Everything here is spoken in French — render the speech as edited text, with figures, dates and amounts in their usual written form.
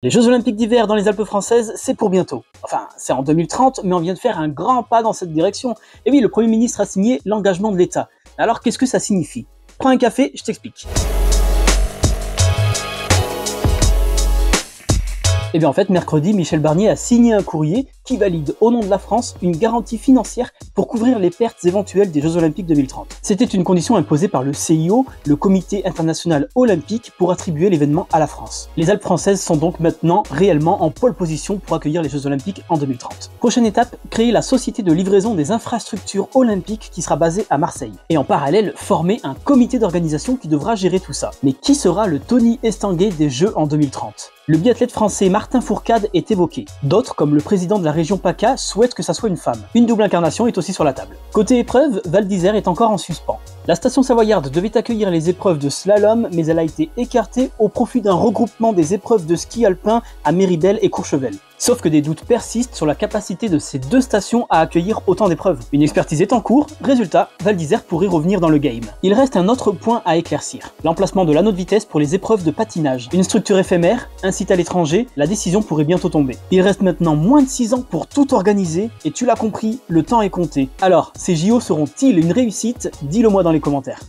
Les Jeux Olympiques d'hiver dans les Alpes françaises, c'est pour bientôt. Enfin, c'est en 2030, mais on vient de faire un grand pas dans cette direction. Et oui, le Premier ministre a signé l'engagement de l'État. Alors, qu'est-ce que ça signifie? Prends un café, je t'explique. Et bien en fait, mercredi, Michel Barnier a signé un courrier qui valide au nom de la France une garantie financière pour couvrir les pertes éventuelles des Jeux Olympiques 2030. C'était une condition imposée par le CIO, le Comité International Olympique, pour attribuer l'événement à la France. Les Alpes françaises sont donc maintenant réellement en pole position pour accueillir les Jeux Olympiques en 2030. Prochaine étape, créer la société de livraison des infrastructures olympiques qui sera basée à Marseille. Et en parallèle, former un comité d'organisation qui devra gérer tout ça. Mais qui sera le Tony Estanguet des Jeux en 2030? Le biathlète français Martin Fourcade est évoqué. D'autres, comme le président de la région PACA, souhaitent que ça soit une femme. Une double incarnation est aussi sur la table. Côté épreuve, Val d'Isère est encore en suspens. La station savoyarde devait accueillir les épreuves de slalom, mais elle a été écartée au profit d'un regroupement des épreuves de ski alpin à Méribel et Courchevel. Sauf que des doutes persistent sur la capacité de ces deux stations à accueillir autant d'épreuves. Une expertise est en cours, résultat, Val d'Isère pourrait revenir dans le game. Il reste un autre point à éclaircir, l'emplacement de l'anneau de vitesse pour les épreuves de patinage. Une structure éphémère, un site à l'étranger, la décision pourrait bientôt tomber. Il reste maintenant moins de 6 ans pour tout organiser, et tu l'as compris, le temps est compté. Alors, ces JO seront-ils une réussite? Dis-le moi dans les commentaires.